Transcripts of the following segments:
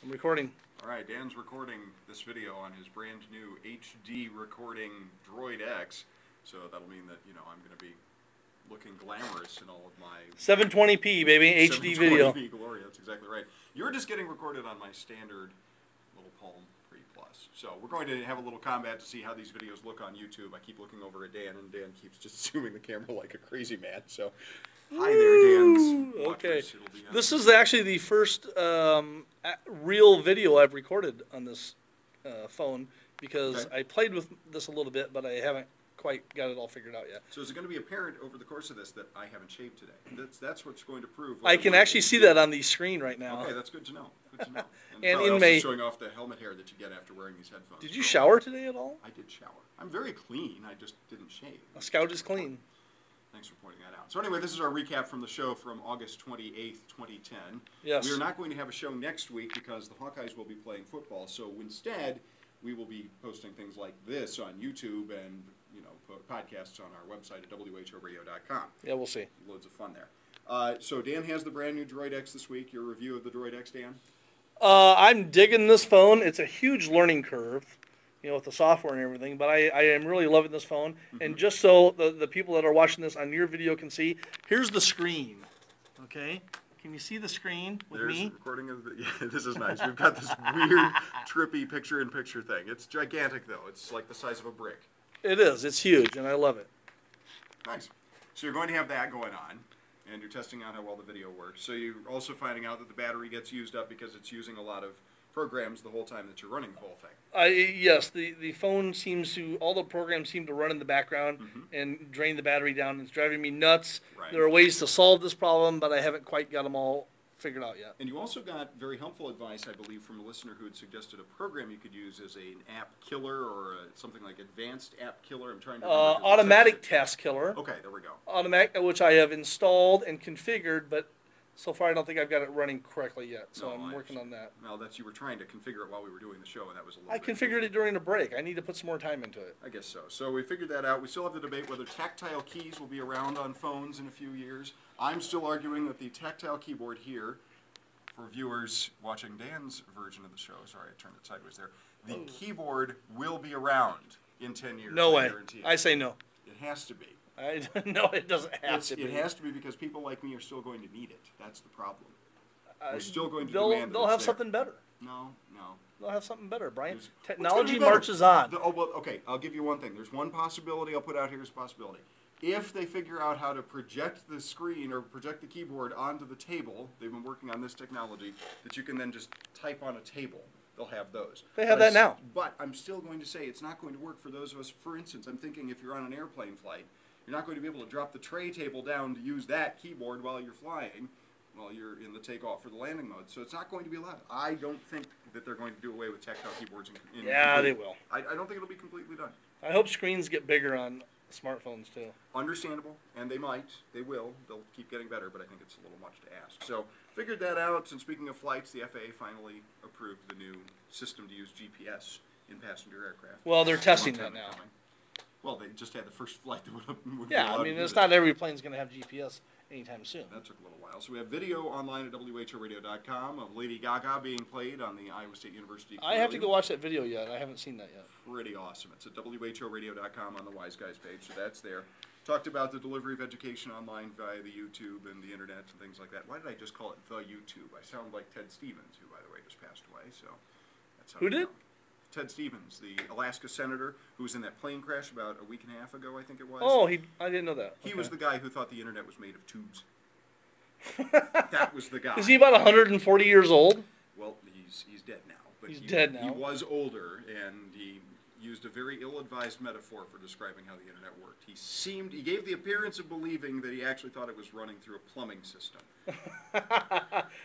I'm recording. All right, Dan's recording this video on his brand new HD recording Droid X. So that'll mean that, I'm going to be looking glamorous in all of my 720p, baby, HD video. 720p glory, that's exactly right. You're just getting recorded on my standard little Palm Pre Plus. So we're going to have a little combat to see how these videos look on YouTube. I keep looking over at Dan, and Dan keeps just zooming the camera like a crazy man. So, hi there, Dan's watchers. Okay. This is actually the first real video I've recorded on this phone because I played with this a little bit, but I haven't quite got it all figured out yet. So is it going to be apparent over the course of this that I haven't shaved today? That's what's going to prove. I can actually see that on the screen right now. Okay, that's good to know. Good to know. And in May, showing off the helmet hair that you get after wearing these headphones. Did you shower today at all? I did shower. I'm very clean. I just didn't shave. A scout is clean. Thanks for pointing that out. So anyway, this is our recap from the show from August 28th, 2010. Yes. We are not going to have a show next week because the Hawkeyes will be playing football. So instead, we will be posting things like this on YouTube and podcasts on our website at whoradio.com. Yeah, we'll see. Loads of fun there. So Dan has the brand new Droid X this week. Your review of the Droid X, Dan? I'm digging this phone. It's a huge learning curve, with the software and everything, but I am really loving this phone. Mm-hmm. And just so the people that are watching this on your video can see, here's the screen, okay? Can you see the screen with me? Recording of the, yeah, this is nice. We've got this weird, trippy picture-in-picture thing. It's gigantic, though. It's like the size of a brick. It is. It's huge, and I love it. Nice. So you're going to have that going on, and you're testing out how well the video works. So you're also finding out that the battery gets used up because it's using a lot of programs the whole time that you're running the whole thing. Yes, the phone seems to, all the programs seem to run in the background and drain the battery down. It's driving me nuts. Right. There are ways to solve this problem, but I haven't quite got them all figured out yet. And you also got very helpful advice, I believe, from a listener who had suggested a program you could use as an app killer or something like advanced app killer. I'm trying to remember. Automatic task killer. Okay, there we go. Automatic, which I have installed and configured, but so far I don't think I've got it running correctly yet. So I'm working on that. Well, you were trying to configure it while we were doing the show, and that was a little I configured it during a break. I need to put some more time into it. I guess so. So we figured that out. We still have to debate whether tactile keys will be around on phones in a few years. I'm still arguing that the tactile keyboard here, for viewers watching Dan's version of the show, sorry, I turned it sideways there, the keyboard will be around in 10 years. No way. I say no. It has to be. No, it doesn't have to be. It has to be because people like me are still going to need it. That's the problem. We're still going to demand that they'll have something better. No. They'll have something better, Brian. Technology marches on. Okay, I'll give you one thing. There's one possibility I'll put out here as a possibility. If they figure out how to project the screen or project the keyboard onto the table, they've been working on this technology, that you can then just type on a table. They'll have those. They have that now. But I'm still going to say it's not going to work for those of us. For instance, I'm thinking if you're on an airplane flight, you're not going to be able to drop the tray table down to use that keyboard while you're flying, while you're in the takeoff or the landing mode. So it's not going to be allowed. I don't think that they're going to do away with tactile keyboards. Yeah, they will. I don't think it'll be completely done. I hope screens get bigger on smartphones too. Understandable, and they might. They will. They'll keep getting better, but I think it's a little much to ask. So figured that out, and speaking of flights, the FAA finally approved the new system to use GPS in passenger aircraft. Well, they're testing that now. Well, they just had the first flight that would yeah, I mean, it's not every plane's going to have GPS anytime soon. That took a little while. So we have video online at whoradio.com of Lady Gaga being played on the Iowa State University. I have to go watch that video yet. I haven't seen that yet. Pretty awesome. It's at whoradio.com on the Wise Guys page, so that's there. Talked about the delivery of education online via the YouTube and the internet and things like that. Why did I just call it the YouTube? I sound like Ted Stevens, who, by the way, just passed away. So that's how. Who did? Ted Stevens, the Alaska senator who was in that plane crash about a week and a half ago, I think it was. Oh, I didn't know that. He was the guy who thought the internet was made of tubes. That was the guy. Is he about 140 years old? Well, he's dead now. But he's dead now. He was older, and he used a very ill-advised metaphor for describing how the internet worked. He gave the appearance of believing that he actually thought it was running through a plumbing system.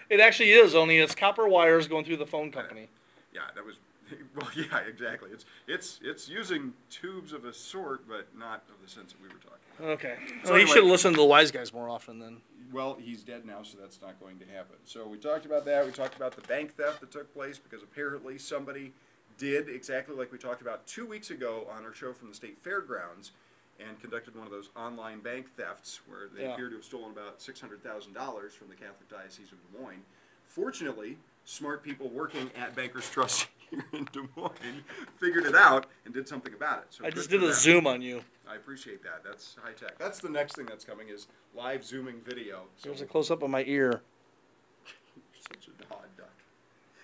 It actually is, only it's copper wires going through the phone company. Yeah, that was. Well, yeah, exactly. It's using tubes of a sort, but not of the sense that we were talking about. Okay. So anyway, he should have listened to the Wise Guys more often then. Well, he's dead now, so that's not going to happen. So we talked about that. We talked about the bank theft that took place because apparently somebody did exactly like we talked about 2 weeks ago on our show from the state fairgrounds and conducted one of those online bank thefts where they appear to have stolen about $600,000 from the Catholic Diocese of Des Moines. Fortunately, smart people working at Bankers Trust here in Des Moines figured it out and did something about it. So I just did a zoom on you. I appreciate that. That's high tech. That's the next thing that's coming is live zooming video. So Here's a close up of my ear. You're such an odd duck.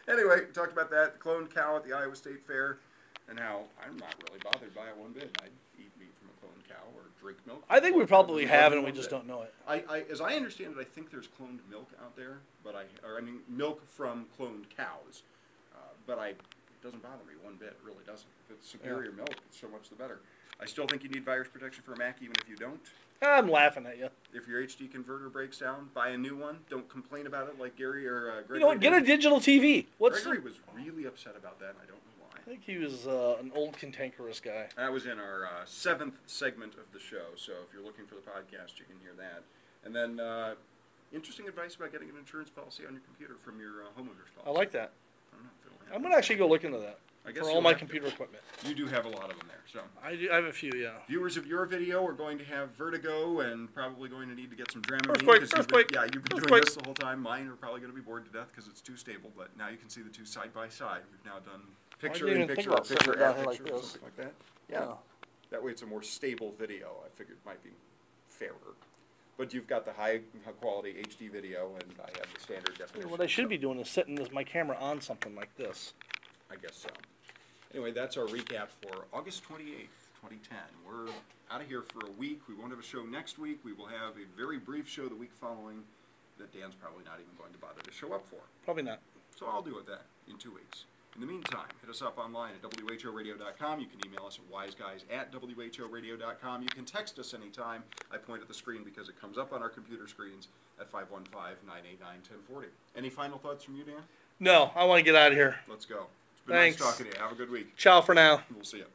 Anyway, we talked about that, the cloned cow at the Iowa State Fair, and how I'm not really bothered by it one bit. I'd eat meat from a cloned cow or drink milk. I think we probably have, and we just don't know it. As I understand it, I think there's cloned milk out there, but I mean milk from cloned cows, but it doesn't bother me one bit. It really doesn't. If it's superior milk, it's so much the better. I still think you need virus protection for a Mac, even if you don't. I'm laughing at you. If your HD converter breaks down, buy a new one. Don't complain about it like Gary or Gregory. You know what? Get a digital TV. Gregory was really upset about that, and I don't know why. I think he was an old cantankerous guy. That was in our 7th segment of the show, so if you're looking for the podcast, you can hear that. And then interesting advice about getting an insurance policy on your computer from your homeowner's policy. I like that. I don't know if it'll happen. I'm going to actually go look into that. I guess for all my computer equipment. You do have a lot of them there. So I have a few, yeah. Viewers of your video are going to have vertigo and probably going to need to get some Dramamine. Earthquake. Yeah, you've been doing this the whole time. Mine are probably going to be bored to death because it's too stable. But now you can see the two side by side. We've now done picture in picture, picture at picture, or something like that. Yeah. That way it's a more stable video. I figured might be fairer. But you've got the high quality HD video, and I have the standard definition. What I should be doing is setting my camera on something like this. I guess so. Anyway, that's our recap for August 28th, 2010. We're out of here for a week. We won't have a show next week. We will have a very brief show the week following that Dan's probably not even going to bother to show up for. Probably not. So I'll do it then in 2 weeks. In the meantime, hit us up online at whoradio.com. You can email us at wiseguys@whoradio.com. You can text us anytime. I point at the screen because it comes up on our computer screens at 515-989-1040. Any final thoughts from you, Dan? No, I want to get out of here. Let's go. It's been Thanks. nice talking to you. Have a good week. Ciao for now. We'll see you.